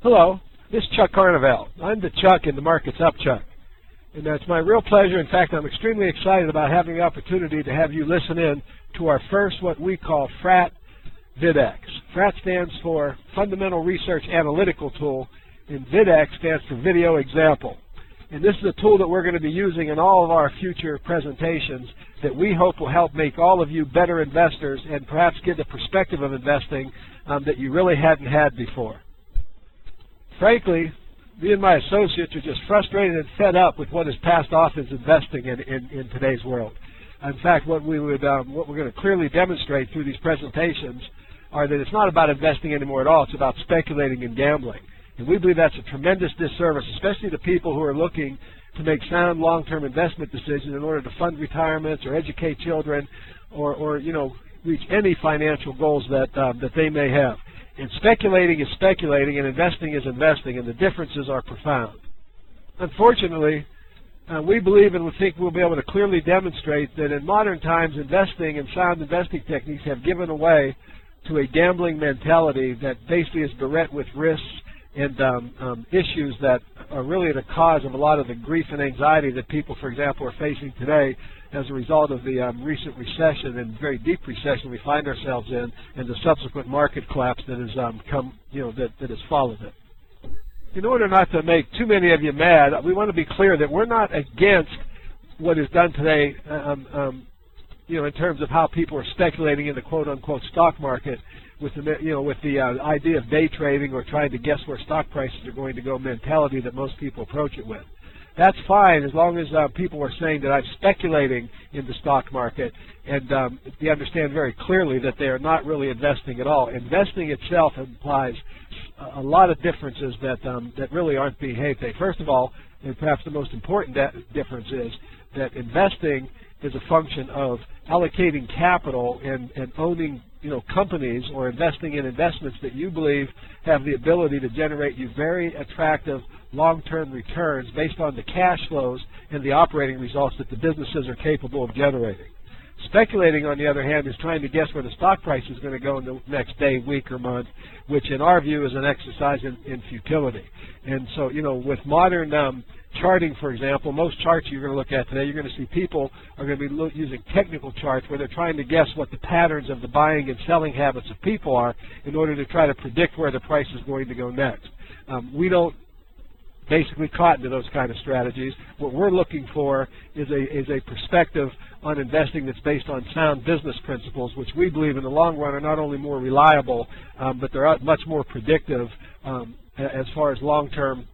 Hello, this is Chuck Carnevale. I'm the Chuck in the Market's Up Chuck. And it's my real pleasure, in fact, I'm extremely excited about having the opportunity to have you listen in to our first, what we call FRAT VidEx. FRAT stands for Fundamental Research Analytical Tool, and VidEx stands for Video Example. And this is a tool that we're going to be using in all of our future presentations that we hope will help make all of you better investors and perhaps get the perspective of investing that you really hadn't had before. Frankly, me and my associates are just frustrated and fed up with what is passed off as investing in today's world. In fact, what we're going to clearly demonstrate through these presentations are that it's not about investing anymore at all. It's about speculating and gambling. And we believe that's a tremendous disservice, especially to people who are looking to make sound long-term investment decisions in order to fund retirements or educate children or reach any financial goals that they may have. And speculating is speculating, and investing is investing, and the differences are profound. Unfortunately, we believe and we think we'll be able to clearly demonstrate that in modern times, investing and sound investing techniques have given way to a gambling mentality that basically is beset with risks and issues that are really the cause of a lot of the grief and anxiety that people, for example, are facing today as a result of the recent recession and very deep recession we find ourselves in, and the subsequent market collapse that has that has followed it. In order not to make too many of you mad, we want to be clear that we're not against what is done today, in terms of how people are speculating in the quote-unquote stock market with the idea of day trading or trying to guess where stock prices are going to go mentality that most people approach it with. That's fine as long as people are saying that I'm speculating in the stock market, and they understand very clearly that they are not really investing at all. Investing itself implies a lot of differences that really aren't being behaved. First of all, and perhaps the most important difference is that investing is a function of allocating capital and owning companies or investing in investments that you believe have the ability to generate you very attractive long-term returns based on the cash flows and the operating results that the businesses are capable of generating. Speculating, on the other hand, is trying to guess where the stock price is going to go in the next day, week, or month, which in our view is an exercise in futility. And so, with modern charting, for example, most charts you're going to look at today, you're going to see people are going to be using technical charts where they're trying to guess what the patterns of the buying and selling habits of people are in order to try to predict where the price is going to go next. We don't basically cotton to those kind of strategies. What we're looking for is a perspective on investing that's based on sound business principles, which we believe in the long run are not only more reliable, but they're much more predictive as far as long-term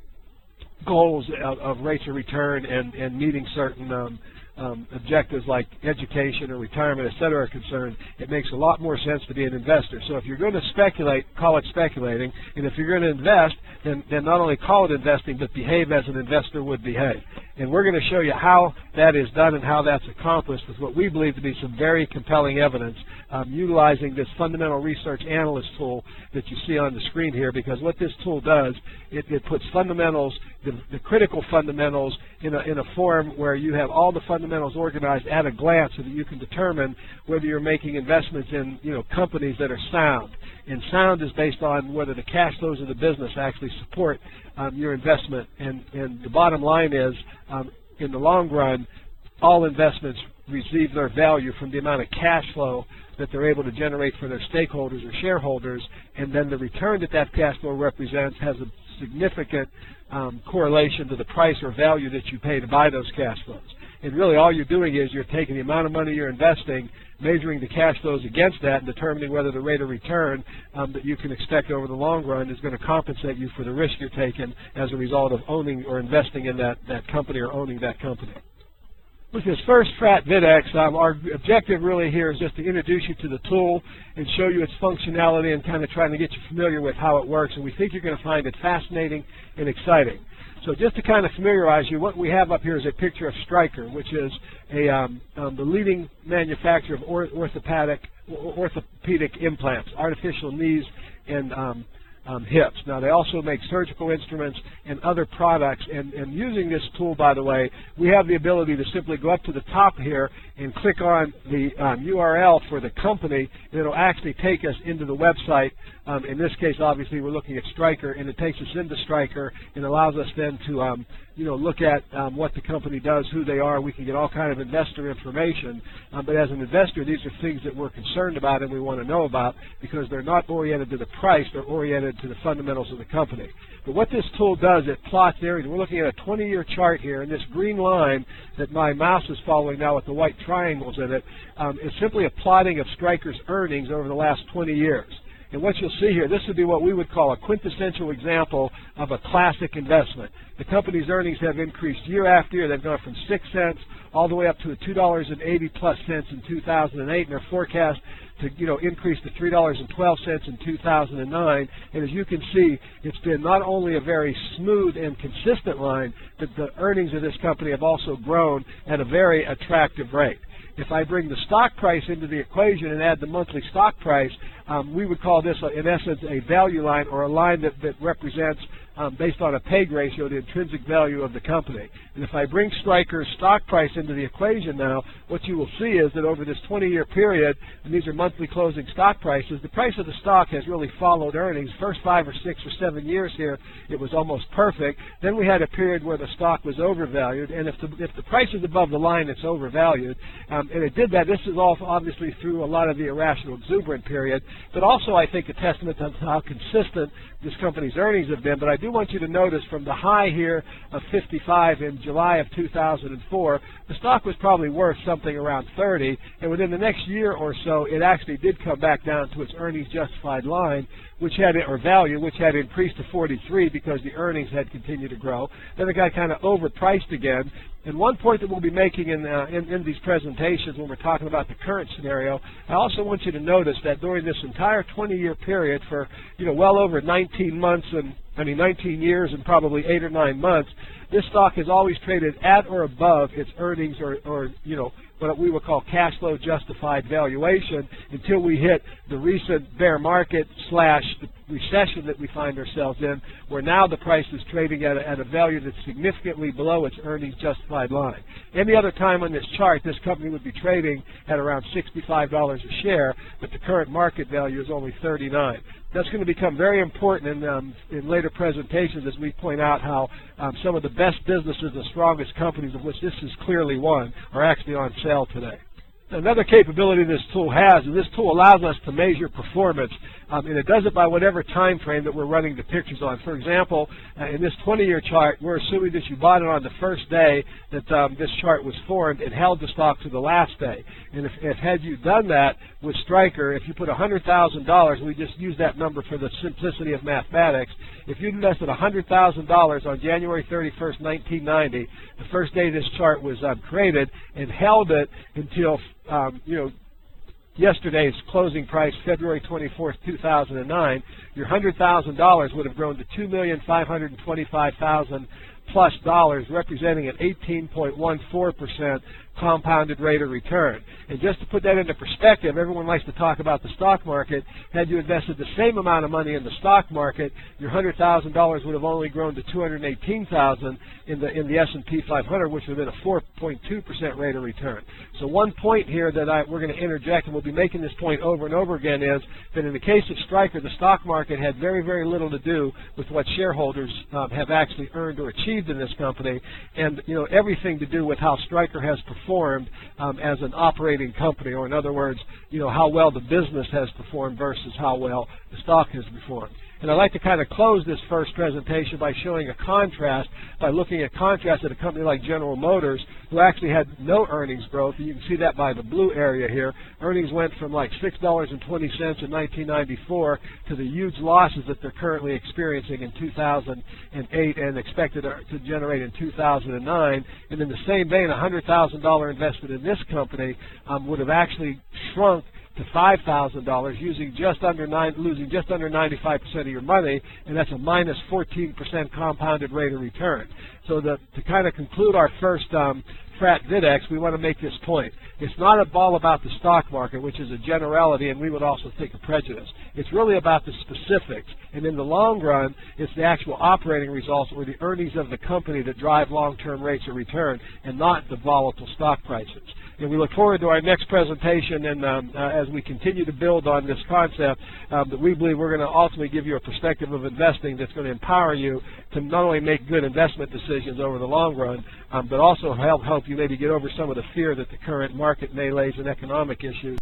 goals of rates of return and meeting certain objectives like education or retirement, et cetera, are concerned. It makes a lot more sense to be an investor. So if you're going to speculate, call it speculating, and if you're going to invest, then not only call it investing, but behave as an investor would behave. And we're going to show you how that is done and how that's accomplished with what we believe to be some very compelling evidence utilizing this fundamental research analyst tool that you see on the screen here, because what this tool does, it puts fundamentals, the critical fundamentals, in a form where you have all the fundamentals organized at a glance so that you can determine whether you're making investments in companies that are sound. And sound is based on whether the cash flows of the business actually support your investment. And the bottom line is, in the long run, all investments receive their value from the amount of cash flow that they're able to generate for their stakeholders or shareholders, and then the return that cash flow represents has a significant correlation to the price or value that you pay to buy those cash flows. And really all you're doing is you're taking the amount of money you're investing, measuring the cash flows against that, and determining whether the rate of return that you can expect over the long run is going to compensate you for the risk you're taking as a result of owning or investing in that company or owning that company. With this first FRAT VidEx, our objective really here is just to introduce you to the tool and show you its functionality and kind of trying to get you familiar with how it works. And we think you're going to find it fascinating and exciting. So just to kind of familiarize you, what we have up here is a picture of Stryker, which is the leading manufacturer of orthopedic implants, artificial knees and hips. Now, they also make surgical instruments and other products, and using this tool, by the way, we have the ability to simply go up to the top here and click on the URL for the company, and it'll actually take us into the website. In this case, obviously, we're looking at Stryker, and it takes us into Stryker and allows us then to look at what the company does, who they are. We can get all kind of investor information, but as an investor, these are things that we're concerned about and we want to know about because they're not oriented to the price, they're oriented to the fundamentals of the company. But what this tool does, it plots areas. We're looking at a 20-year chart here, and this green line that my mouse is following now with the white triangles in it is simply a plotting of Stryker's earnings over the last 20 years. And what you'll see here, this would be what we would call a quintessential example of a classic investment. The company's earnings have increased year after year. They've gone from 6 cents all the way up to $2.80 plus in 2008, and they're forecast to increase to $3.12 in 2009. And as you can see, it's been not only a very smooth and consistent line, but the earnings of this company have also grown at a very attractive rate. If I bring the stock price into the equation and add the monthly stock price, we would call this, in essence, a value line, or a line that represents, based on a PEG ratio, the intrinsic value of the company. And if I bring Stryker's stock price into the equation now, what you will see is that over this 20-year period, and these are monthly closing stock prices, the price of the stock has really followed earnings. First 5 or 6 or 7 years here, it was almost perfect. Then we had a period where the stock was overvalued, and if the price is above the line, it's overvalued. And it did that. This is all obviously through a lot of the irrational exuberant period, but also I think a testament to how consistent this company's earnings have been. But I do want you to notice from the high here of 55 in July of 2004, the stock was probably worth something around 30, and within the next year or so, it actually did come back down to its earnings justified line, which had, or value, which had increased to 43 because the earnings had continued to grow. Then it got kind of overpriced again. And one point that we'll be making in these presentations when we're talking about the current scenario, I also want you to notice that during this entire 20-year period, for well over 19 months, and 19 years and probably 8 or 9 months, this stock has always traded at or above its earnings, or what we would call cash flow justified valuation, until we hit the recent bear market / recession that we find ourselves in, where now the price is trading at a value that's significantly below its earnings justified line. Any other time on this chart, this company would be trading at around $65 a share, but the current market value is only $39. That's going to become very important in later presentations as we point out how some of the best businesses, the strongest companies, of which this is clearly one, are actually on sale today. Another capability this tool has, and this tool allows us to measure performance, and it does it by whatever time frame that we're running the pictures on. For example, in this 20-year chart, we're assuming that you bought it on the first day that this chart was formed and held the stock to the last day. And if had you done that with Stryker, if you put $100,000, we just use that number for the simplicity of mathematics, if you invested $100,000 on January 31st, 1990, the first day this chart was created, and held it until yesterday's closing price, February 24th, 2009, your $100,000 would have grown to $2,525,000 plus dollars, representing an 18.14% compounded rate of return. And just to put that into perspective, everyone likes to talk about the stock market. Had you invested the same amount of money in the stock market, your $100,000 would have only grown to $218,000 in the S&P 500, which would have been a 4.2% rate of return. So one point here that we're going to interject, and we'll be making this point over and over again, is that in the case of Stryker, the stock market had very, very little to do with what shareholders have actually earned or achieved in this company, and everything to do with how Stryker has performed as an operating company, or in other words, how well the business has performed versus how well the stock has performed. And I'd like to kind of close this first presentation by showing a contrast, by looking at contrast at a company like General Motors, who actually had no earnings growth. And you can see that by the blue area here. Earnings went from like $6.20 in 1994 to the huge losses that they're currently experiencing in 2008 and expected to generate in 2009. And in the same vein, a $100,000 investment in this company would have actually shrunk to $5,000, losing just under 95% of your money, and that's a minus 14% compounded rate of return. So to kind of conclude our first FRAT VidEx, we want to make this point. It's not all about the stock market, which is a generality, and we would also think a prejudice. It's really about the specifics. And in the long run, it's the actual operating results or the earnings of the company that drive long-term rates of return and not the volatile stock prices. And we look forward to our next presentation, and as we continue to build on this concept, that we believe we're going to ultimately give you a perspective of investing that's going to empower you to not only make good investment decisions over the long run, but also help you maybe get over some of the fear that the current market melees and economic issues